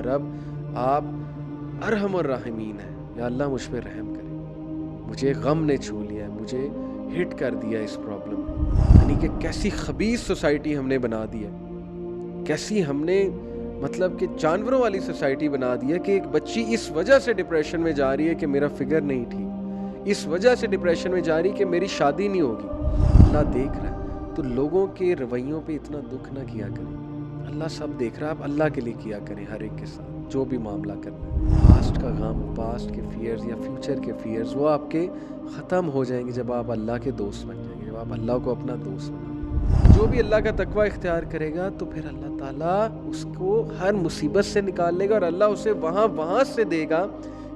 रब आप अरहमुर राहिमीन हैं, या अल्लाह मुझ पे रहम करें, मुझे गम ने छू लिया है, मुझे हिट कर दिया इस प्रॉब्लम ने। यानी कि कैसी खबीस सोसाइटी हमने बना दी है, कैसी हमने मतलब कि जानवरों वाली सोसाइटी बना दी है कि एक बच्ची इस वजह से डिप्रेशन में जा रही है कि मेरा फिगर नहीं ठीक, इस वजह से डिप्रेशन में जा रही है कि मेरी शादी नहीं होगी। अल्लाह देख रहा है, तो लोगों के रवैयों पे इतना दुख ना किया करें। अल्लाह सब देख रहा है, आप अल्लाह के लिए किया करें हर एक के साथ जो भी मामला करना है। पास्ट का गम, पास्ट के फियर्स या फ्यूचर के फियर्स वो आपके ख़त्म हो जाएंगे जब आप अल्लाह के दोस्त बन जाएंगे, जब आप अल्लाह को अपना दोस्त बना। जो भी अल्लाह का तकवा इख्तियार करेगा तो फिर अल्लाह ताला उसको हर मुसीबत से निकाल लेगा और अल्लाह उसे वहाँ से देगा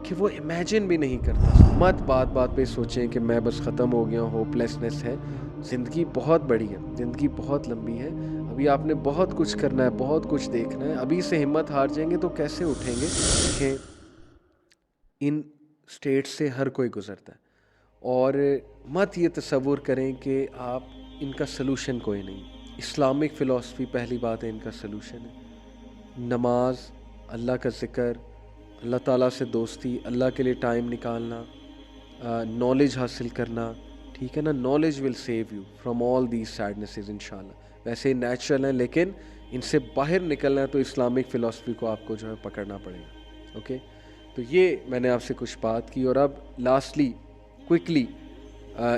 कि वो इमेजिन भी नहीं करता। मत बात बात पे सोचें कि मैं बस ख़त्म हो गया, होपलेसनेस है। ज़िंदगी बहुत बड़ी है, ज़िंदगी बहुत लंबी है, अभी आपने बहुत कुछ करना है, बहुत कुछ देखना है। अभी से हिम्मत हार जाएंगे तो कैसे उठेंगे? देखें, इन स्टेट से हर कोई गुज़रता है और मत ये तसव्वुर करें कि आप इनका सलूशन कोई नहीं। इस्लामिक फ़िलासफ़ी पहली बात है, इनका सलूशन है नमाज, अल्लाह का ज़िक्र, अल्लाह ताला से दोस्ती, अल्लाह के लिए टाइम निकालना, नॉलेज हासिल करना, ठीक है ना। Knowledge will save you from all these सैडनेसेस इंशाल्लाह। वैसे नेचुरल हैं लेकिन इनसे बाहर निकलना है तो इस्लामिक फ़िलासफ़ी को आपको जो है पकड़ना पड़ेगा। ओके, तो ये मैंने आपसे कुछ बात की और अब लास्टली क्विकली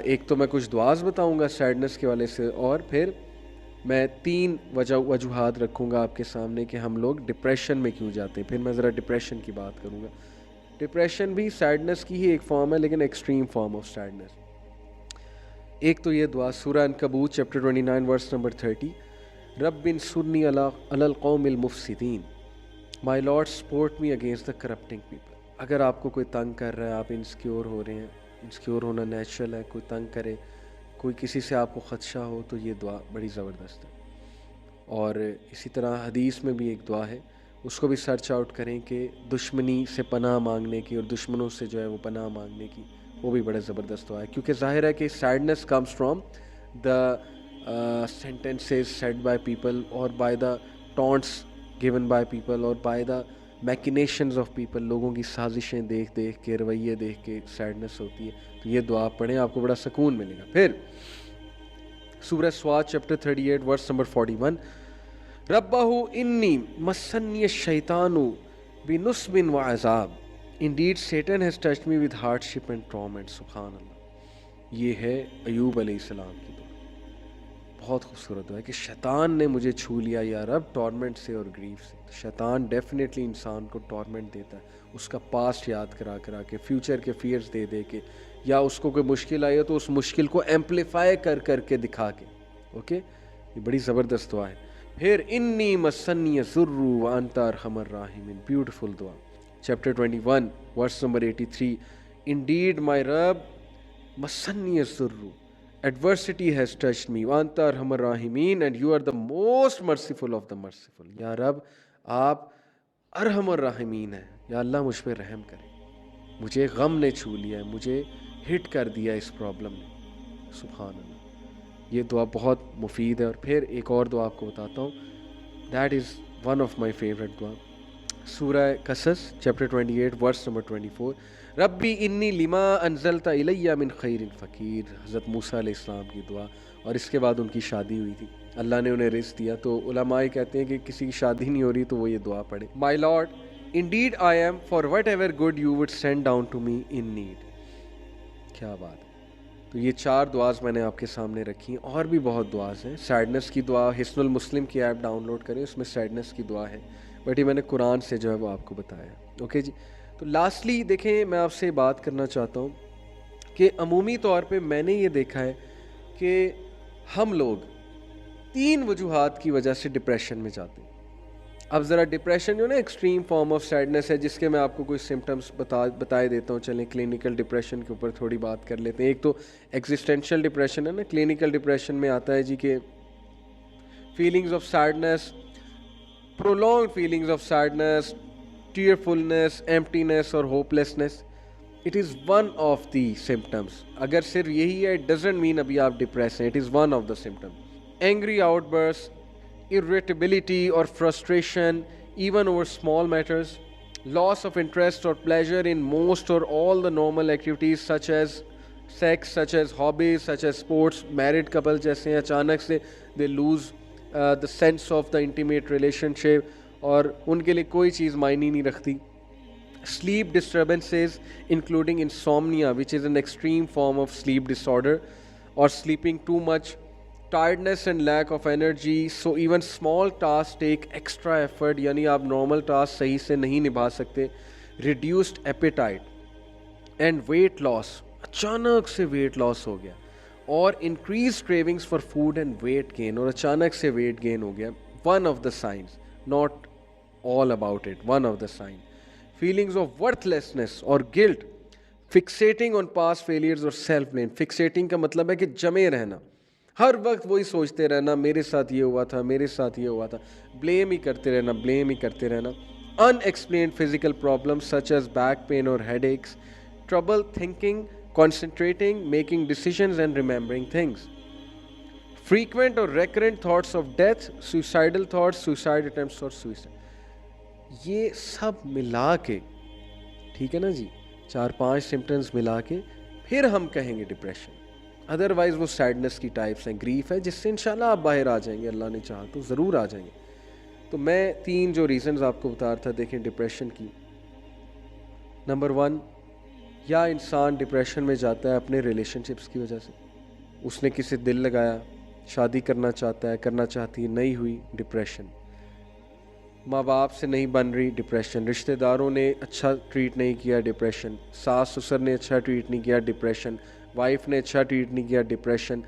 एक तो मैं कुछ दुआज़ बताऊंगा सैडनेस के वाले से और फिर मैं 3 वजूहात रखूंगा आपके सामने कि हम लोग डिप्रेशन में क्यों जाते हैं। फिर मैं ज़रा डिप्रेशन की बात करूंगा। डिप्रेशन भी सैडनेस की ही एक फॉर्म है लेकिन एक्सट्रीम फॉर्म ऑफ सैडनेस। एक तो ये दुआ सूरह अनकबूत चैप्टर 29 वर्स नंबर 30, रब्बिन सुन्नी अलल कौमिल मुफसिदीन, my lord support me against the corrupting people. अगर आपको कोई तंग कर रहा है, आप इनसिक्योर हो रहे हैं, इनसिक्योर होना नेचुरल है, कोई तंग करे, कोई किसी से आपको ख़दशा हो, तो ये दुआ बड़ी ज़बरदस्त है। और इसी तरह हदीस में भी एक दुआ है, उसको भी सर्च आउट करें कि दुश्मनी से पनाह मांगने की और दुश्मनों से जो है वो पनाह मांगने की, वो भी बड़ा ज़बरदस्त दुआ है। क्योंकि ज़ाहिर है कि sadness comes from the sentences said by people और by the taunts given by people और by the machinations of people. लोगों की साजिशें देख देख के, रवैये देख के सैडनेस होती है। तो ये दुआ पढ़ें, आपको बड़ा सुकून मिलेगा। फिर सूरह स्वाद चैप्टर 38 वर्स नंबर 41, रब्बहु इन्नी मस्सन्नी शैतानु बिनुस्बिन व अज़ाब, indeed Satan has touched me with hardship and torment. सुभान अल्लाह। ये है अयूब अलैहिस्सलाम की दुआ, बहुत खूबसूरत दुआ है कि शैतान ने मुझे छू लिया या रब टॉर्मेंट से और ग्रीफ से। तो शैतान डेफिनेटली इंसान को टॉर्मेंट देता है, उसका पास्ट याद करा करा के, फ्यूचर के फियर्स दे दे के, या उसको कोई मुश्किल आई हो तो उस मुश्किल को एम्पलीफाई कर करके दिखा के। ओके, ये बड़ी ज़बरदस्त दुआ है। फिर इन्नी मस्सन्नी ज़ुर्रु व अंता अरहमुर राहिमीन, ब्यूटीफुल दुआ चैप्टर 21 वर्स नंबर 83, इंडीड माई रब मस्सन्नी ज़ुर्रु, adversity has touched me wa anta arhamar rahimin and you are the most merciful of the merciful। या रब आप अरहमुर राहिमीन हैं, या अल्लाह मुझ पे रहम करें, मुझे गम ने छू लिया है, मुझे हिट कर दिया इस प्रॉब्लम ने। सुभान अल्लाह। ये दुआ बहुत मुफीद है। और फिर एक और दुआ आपको बताता हूँ, that is one of my favourite दुआ, सूरह कसस चैप्टर 28 वर्स नंबर 24, रब्बी इन्नी लिमा अनज़लता इलैया मिन खैरिन फ़कीर। हज़रत मूसा अलैहिस्सलाम की दुआ। और इसके बाद उनकी शादी हुई थी, अल्लाह ने उन्हें रिज़्क़ दिया। तो उलमाए कहते हैं कि किसी की शादी नहीं हो रही तो वो ये दुआ पढ़े, my lord indeed I am for whatever good you would send down to me in need. क्या बात है। तो ये 4 दुआज़ मैंने आपके सामने रखी हैं, और भी बहुत दुआज़ हैं। सैडनेस की दुआ हिस्नुल मुस्लिम की ऐप डाउनलोड करें, उसमें सैडनेस की दुआ है, बट ये मैंने कुरान से जो है वो आपको बताया। ओके जी। तो लास्टली देखें, मैं आपसे बात करना चाहता हूँ कि अमूमी तौर पे मैंने ये देखा है कि हम लोग 3 वजूहात की वजह से डिप्रेशन में जाते हैं। अब ज़रा डिप्रेशन जो ना एक्सट्रीम फॉर्म ऑफ सैडनेस है, जिसके मैं आपको कुछ सिम्टम्स बताए देता हूँ। चलें क्लिनिकल डिप्रेशन के ऊपर थोड़ी बात कर लेते हैं। एक तो एग्जिस्टेंशियल डिप्रेशन है ना, क्लिनिकल डिप्रेशन में आता है जी के feelings of sadness, prolonged feelings of sadness, tearfulness, emptiness और hopelessness, it is one of the symptoms। अगर सिर्फ यही है, it doesn't mean अभी आप डिप्रेस हैं, it is one of the symptoms। angry outbursts, irritability और frustration, even over small matters, loss of interest or pleasure in most or all the normal activities such as sex, such as hobbies, such as sports. Married couple जैसे हैं अचानक से they lose the sense of the intimate relationship और उनके लिए कोई चीज़ मायने नहीं रखती. Sleep disturbances including insomnia, which is an extreme form of sleep disorder, or sleeping too much, tiredness and lack of energy. So even small tasks take extra effort, यानी आप normal tasks सही से नहीं निभा सकते. Reduced appetite and weight loss, अचानक से weight loss हो गया, और increased cravings for food and weight gain, और अचानक से weight gain हो गया. One of the signs, not all about it, one of the signs. Feelings of worthlessness or guilt, fixating on past failures or self blame. Fixating का मतलब है कि जमे रहना, हर वक्त वही सोचते रहना, मेरे साथ ये हुआ था, मेरे साथ ये हुआ था, ब्लेम ही करते रहना, ब्लेम ही करते रहना. Unexplained physical problems such as back pain or headaches, trouble thinking, concentrating, making decisions and remembering things. Frequent or recurrent thoughts of death, suicidal thoughts, suicide attempts or suicide. ये सब मिला के, ठीक है ना जी, 4-5 सिम्टम्स मिला के फिर हम कहेंगे डिप्रेशन. अदरवाइज वो सैडनेस की टाइप्स हैं, ग्रीफ है, जिससे इंशाल्लाह आप बाहर आ जाएंगे, अल्लाह ने चाहा तो ज़रूर आ जाएंगे. तो मैं 3 जो रीज़न्स आपको बता रहा था, देखें डिप्रेशन की. नंबर 1, या इंसान डिप्रेशन में जाता है अपने रिलेशनशिप्स की वजह से. उसने किसी दिल लगाया, शादी करना चाहता है, करना चाहती है, नहीं हुई, डिप्रेशन. माँ बाप से नहीं बन रही, डिप्रेशन. रिश्तेदारों ने अच्छा ट्रीट नहीं किया, डिप्रेशन. सास ससुर ने अच्छा ट्रीट नहीं किया, डिप्रेशन. वाइफ ने अच्छा ट्रीट नहीं किया, डिप्रेशन.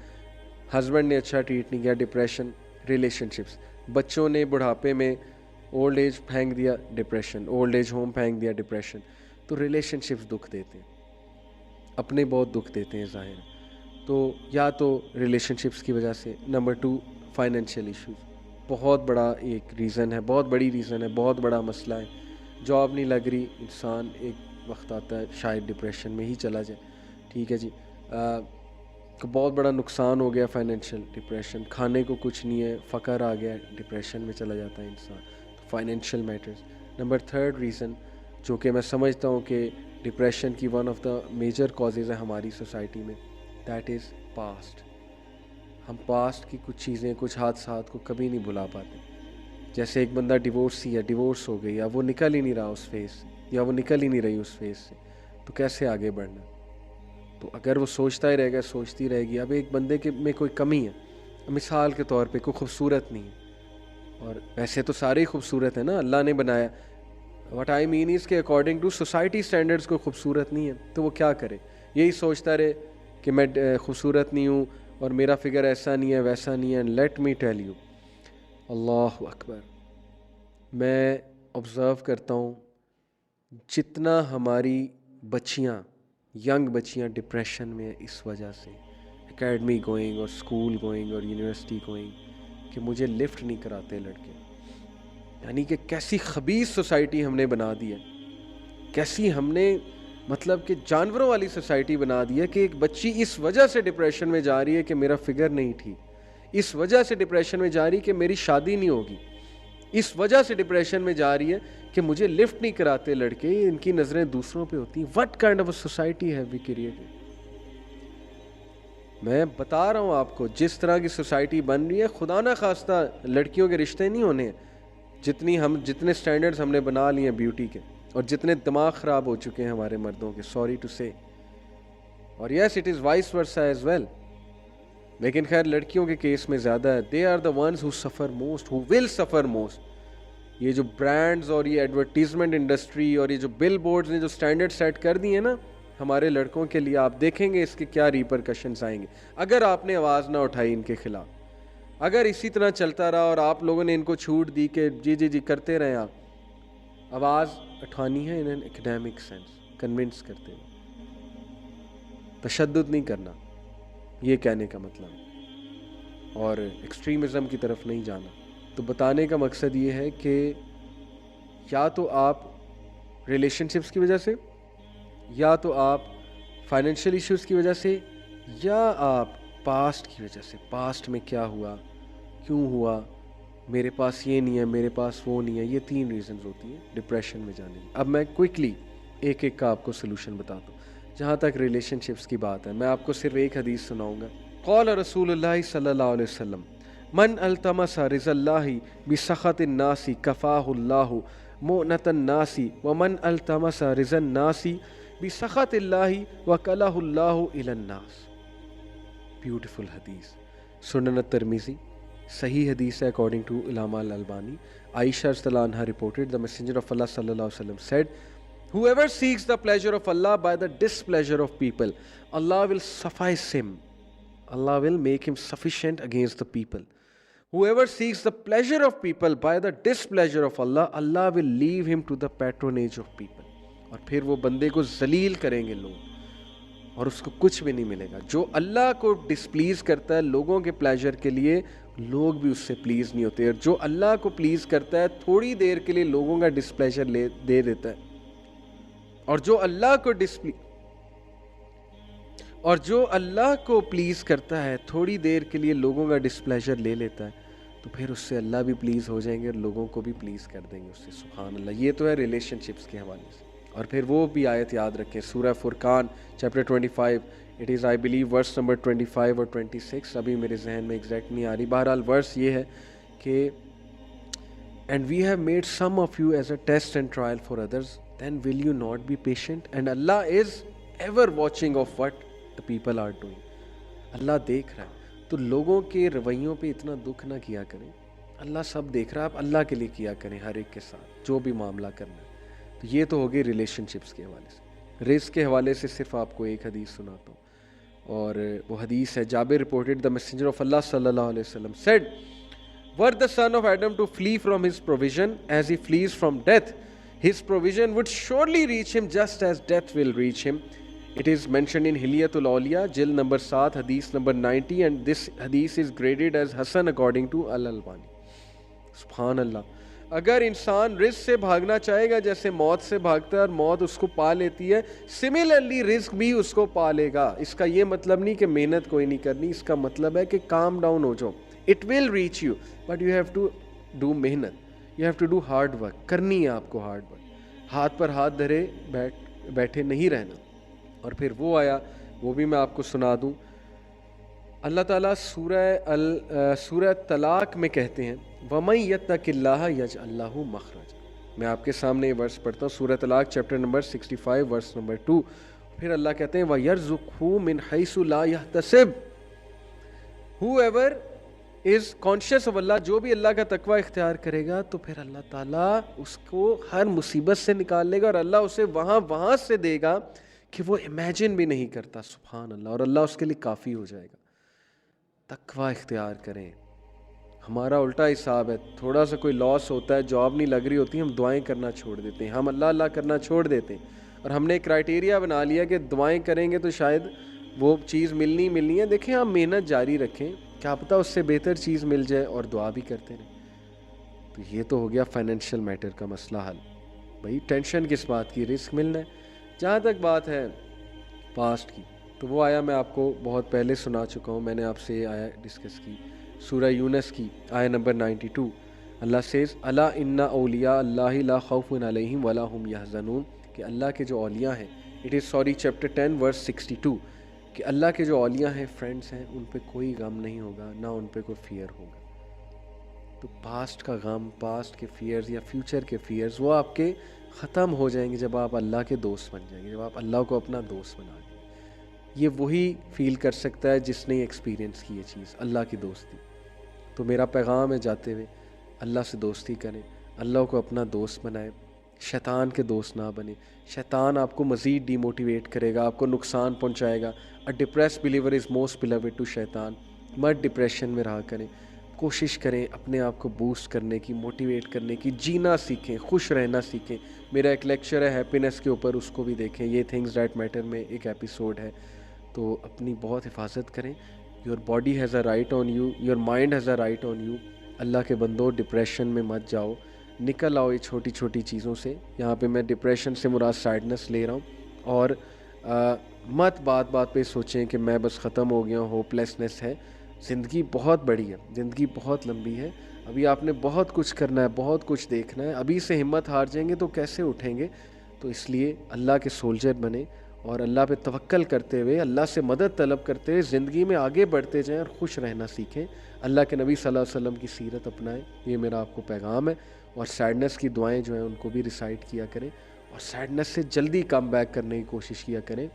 हस्बैंड ने अच्छा ट्रीट नहीं किया, डिप्रेशन. रिलेशनशिप्स, बच्चों ने बुढ़ापे में ओल्ड एज फेंक दिया, डिप्रेशन. ओल्ड एज होम फेंक दिया, डिप्रेशन. तो रिलेशनशिप्स दुख देते हैं, अपने बहुत दुख देते हैं ज़ाहिर. तो या तो रिलेशनशिप्स की वजह से. नंबर 2, फाइनेंशियल इश्यूज़, बहुत बड़ा एक रीज़न है, बहुत बड़ी रीज़न है, बहुत बड़ा मसला है. जॉब नहीं लग रही, इंसान एक वक्त आता है शायद डिप्रेशन में ही चला जाए, ठीक है जी. बहुत बड़ा नुकसान हो गया, फाइनेंशियल डिप्रेशन. खाने को कुछ नहीं है, फ़क़र आ गया, डिप्रेशन में चला जाता है इंसान. तो फाइनेंशियल मैटर्स. नंबर 3 रीज़न, जो कि मैं समझता हूँ कि डिप्रेशन की one of the major causes है हमारी सोसाइटी में, दैट इज़ पास्ट. हम पास्ट की कुछ चीज़ें, कुछ हादसात को कभी नहीं भुला पाते. जैसे एक बंदा डिवोर्स ही है, डिवोर्स हो गई, या वो निकल ही नहीं रहा उस फेज़ से, या वो निकल ही नहीं रही उस फेज़ से, तो कैसे आगे बढ़ना. तो अगर वो सोचता ही रहेगा, सोचती रहेगी. अब एक बंदे के में कोई कमी है, मिसाल के तौर पे कोई खूबसूरत नहीं है, और वैसे तो सारे ही खूबसूरत है ना, अल्लाह ने बनाया. व्हाट आई मीन इज़ के अकॉर्डिंग टू सोसाइटी स्टैंडर्ड्स को खूबसूरत नहीं है, तो वो क्या करे, यही सोचता रहे कि मैं खूबसूरत नहीं हूँ और मेरा फिगर ऐसा नहीं है, वैसा नहीं है. And let me tell you, अल्लाह अकबर, मैं ऑब्ज़र्व करता हूँ जितना हमारी बच्चियाँ, यंग बच्चियाँ डिप्रेशन में है इस वजह से, एकेडमी गोइंग और स्कूल गोइंग और यूनिवर्सिटी गोइंग, कि मुझे लिफ्ट नहीं कराते लड़के. यानी कि कैसी खबीस सोसाइटी हमने बना दी है, कैसी हमने मतलब कि जानवरों वाली सोसाइटी बना दी है, कि एक बच्ची इस वजह से डिप्रेशन में जा रही है कि मेरा फिगर नहीं ठीक, इस वजह से डिप्रेशन में जा रही है कि मेरी शादी नहीं होगी, इस वजह से डिप्रेशन में जा रही है कि मुझे लिफ्ट नहीं कराते लड़के, इनकी नज़रें दूसरों पे होती हैं. What kind of a society have we created. मैं बता रहा हूँ आपको, जिस तरह की सोसाइटी बन रही है, खुदा ना खास्ता लड़कियों के रिश्ते नहीं होने हैं. जितने स्टैंडर्ड्स हमने बना लिए हैं ब्यूटी के, और जितने दिमाग ख़राब हो चुके हैं हमारे मर्दों के, सॉरी टू से. और yes, it is vice versa as well, लेकिन खैर लड़कियों के केस में ज़्यादा है. They are the ones who suffer most, who will suffer most. ये जो ब्रांड्स और ये एडवर्टीज़मेंट इंडस्ट्री और ये जो बिल बोर्ड्स ने जो स्टैंडर्ड सेट कर दिए ना हमारे लड़कों के लिए, आप देखेंगे इसके क्या रिपरकशंस आएंगे अगर आपने आवाज़ ना उठाई इनके ख़िलाफ़. अगर इसी तरह चलता रहा और आप लोगों ने इनको छूट दी कि जी जी जी करते रहें, आप आवाज़ उठानी है in an academic sense, convince करते हुए, तशद्दुद नहीं करना, ये कहने का मतलब, और एक्सट्रीमिज़म की तरफ नहीं जाना. तो बताने का मकसद ये है कि या तो आप रिलेशनशिप्स की वजह से, या तो आप फाइनेंशियल इश्यूज़ की वजह से, या आप पास्ट की वजह से, पास्ट में क्या हुआ, क्यों हुआ, मेरे पास ये नहीं है, मेरे पास वो नहीं है, ये 3 रीज़न्स होती हैं डिप्रेशन में जाने की। अब मैं क्विकली एक एक का आपको सोल्यूशन बताता हूँ। जहाँ तक रिलेशनशिप्स की बात है, मैं आपको सिर्फ एक हदीस सुनाऊंगा। क़ाल रसूलुल्लाह सल्लल्लाहु अलैहि वसल्लम मन अल्तमसा रिज़ल्लाहि बिसख़तिन नासी कफ़ाहुल्लाहु मुअनतन नासी व मन अल्तमसा रिज़न नासी बिसख़तिल्लाहि व कलहुल्लाहु इलन नास। ब्यूटीफुल हदीस, सुनन तिर्मिज़ी, सही हदीस है अकॉर्डिंग टू इलामा अल-अलबानी। आयशा रज़ियल्लाहु अन्हा reported the messenger of Allah सल्लल्लाहु अलैहि वसल्लम said whoever seeks the pleasure of Allah by the displeasure of people, Allah will suffice him. Allah will make him sufficient against the people. Whoever seeks the pleasure of people by the displeasure of Allah, Allah will leave him to the patronage of people. और फिर वो बंदे को जलील करेंगे लोग और उसको कुछ भी नहीं मिलेगा। जो अल्लाह को डिसप्लीज करता है लोगों के प्लेजर के लिए, लोग भी उससे प्लीज नहीं होते। और जो अल्लाह को प्लीज करता है थोड़ी देर के लिए लोगों का डिसप्लेजर दे देता है। और जो अल्लाह को प्लीज करता है थोड़ी देर के लिए लोगों का डिस्प्लेजर ले लेता है, तो फिर उससे अल्लाह भी प्लीज हो जाएंगे और लोगों को भी प्लीज कर देंगे उससे। सुभान अल्लाह। ये तो है रिलेशनशिप्स के हवाले से। और फिर वो भी आयत याद रखें, सूरह फुरकान chapter 25, it is I believe verse number 25 और 26, अभी मेरे जहन में एग्जैक्ट नहीं आ रही। बहरहाल वर्स ये है कि and we have made some of you as a test and trial for others, then will you not be patient? And Allah is ever watching of what the people are doing. अल्लाह देख रहा है, तो लोगों के रवैयों पे इतना दुख ना किया करें। अल्लाह सब देख रहा है, आप अल्लाह के लिए किया करें हर एक के साथ जो भी मामला करना है। तो ये तो हो गई रिलेशनशिप्स के हवाले से। रिस्क के हवाले से सिर्फ आपको एक हदीस सुनाता हूँ, और वो हदीस है Jabir reported the messenger of Allah सल्लल्लाहु अलैहि वसल्लम said were the son of Adam to flee from his provision as he flees from death, his provision would surely reach him just as death will reach him. It is mentioned in Hilyatul Awliya, Jil number 7, hadith number 90, and this hadith is graded as Hasan according to Al-Albani. Subhan Allah. अगर इंसान risk से भागना चाहेगा जैसे मौत से भागता है और मौत उसको पा लेती है, सिमिलरली रिस्क भी उसको पा लेगा। इसका ये मतलब नहीं कि मेहनत कोई नहीं करनी, इसका मतलब है कि काम डाउन हो जाओ। It will reach you but you have to do मेहनत, you have to do hard work. करनी है आपको हार्ड वर्क, हाथ पर हाथ धरे बैठे नहीं रहना। और फिर वो आया, वो भी मैं आपको सुना दूं। अल्लाह ताला सूरह तलाक में कहते हैं वमन यत्तकिल्लाह यजअल लहू मखरज। मैं आपके सामने ये वर्स पढ़ता हूँ, सूरह तलाक चैप्टर नंबर 65 वर्स नंबर 2। फिर अल्लाह कहते हैं वयरज़ुक़हू मिन हैसु ला यहतसिब। हूएवर इज़ कॉन्शियस ऑफ अल्लाह, जो भी अल्लाह का तकवा इख्तियार करेगा तो फिर अल्लाह ताला उसको हर मुसीबत से निकाल लेगा और अल्लाह उसे वहाँ से देगा कि वो इमेजिन भी नहीं करता। सुभान अल्लाह। और अल्लाह उसके लिए काफ़ी हो जाएगा। तकवा इख्तियार करें। हमारा उल्टा हिसाब है, थोड़ा सा कोई लॉस होता है, जॉब नहीं लग रही होती, हम दुआएं करना छोड़ देते हैं, हम अल्लाह अल्लाह करना छोड़ देते हैं। और हमने क्राइटेरिया बना लिया कि दुआएं करेंगे तो शायद वो चीज़ मिलनी है। देखें, आप मेहनत जारी रखें, क्या पता उससे बेहतर चीज़ मिल जाए, और दुआ भी करते रहें। तो ये तो हो गया फाइनेंशियल मैटर का मसला हल। भाई टेंशन किस बात की, रिस्क मिलना है। जहाँ तक बात है पास्ट की, तो वो आया मैं आपको बहुत पहले सुना चुका हूँ, मैंने आपसे ये आया डिस्कस की, सूरह यूनस की आया नंबर 92। अल्लाह सेज़ अला इन्ना औलिया अल्लाहि ला खौफुन अलैहिम वला हुम यहज़नून, कि अल्लाह के जो औलिया हैं, it is sorry chapter 10 verse 62, कि अल्लाह के जो औलिया हैं, फ्रेंड्स हैं, उन पे कोई गम नहीं होगा, ना उन पे कोई फियर होगा। तो पास्ट का गम, पास्ट के फियर्स या फ्यूचर के फियर्स, वो आपके ख़त्म हो जाएंगे जब आप अल्लाह के दोस्त बन जाएंगे, जब आप अल्लाह को अपना दोस्त बना लेंगे। ये वही फील कर सकता है जिसने एक्सपीरियंस की ये चीज़, अल्लाह की दोस्ती। तो मेरा पैगाम है जाते हुए, अल्लाह से दोस्ती करें, अल्लाह को अपना दोस्त बनाएं, शैतान के दोस्त ना बने। शैतान आपको मज़ीद डीमोटिवेट करेगा, आपको नुकसान पहुंचाएगा। A depress believer is most beloved to शैतान। मत डिप्रेशन में रहा करें, कोशिश करें अपने आप को बूस्ट करने की, मोटिवेट करने की, जीना सीखें, खुश रहना सीखें। मेरा एक लेक्चर है हैप्पीनेस के ऊपर, उसको भी देखें, ये थिंग्स दैट मैटर में एक एपिसोड है। तो अपनी बहुत हिफाजत करें। Your body has a right on you, your mind has a right on you. अल्लाह के बंदो, डिप्रेशन में मत जाओ, निकल आओ ये छोटी छोटी चीज़ों से। यहाँ पे मैं डिप्रेशन से मुराद सैडनेस ले रहा हूँ। और मत बात बात पे सोचें कि मैं बस ख़त्म हो गया हूँ, होपलेसनेस है। ज़िंदगी बहुत बड़ी है, ज़िंदगी बहुत लंबी है। अभी आपने बहुत कुछ करना है, बहुत कुछ देखना है। अभी से हिम्मत हार जाएँगे तो कैसे उठेंगे? तो इसलिए अल्लाह के सोल्जर बनें और अल्लाह पे तवक्कल करते हुए, अल्लाह से मदद तलब करते हुए ज़िंदगी में आगे बढ़ते जाएँ और खुश रहना सीखें। अल्लाह के नबी सल्लल्लाहु अलैहि वसल्लम की सीरत अपनाएँ, ये मेरा आपको पैगाम है। और सैडनेस की दुआएँ जो हैं उनको भी रिसाइट किया करें और सैडनेस से जल्दी कम बैक करने की कोशिश किया करें,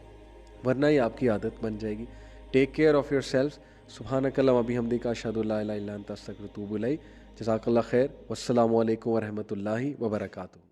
वरना ये आपकी आदत बन जाएगी। Take care of yourselves. सुब्हानकल्लाहुम्मा व बिहम्दिक अशहदु अल्ला इलाहा इल्ला अंत अस्तगफिरुका व अतूबु इलैक। जज़ाकल्लाह खैर। वस्सलामु अलैकुम व रहमतुल्लाहि व बरकातुहू।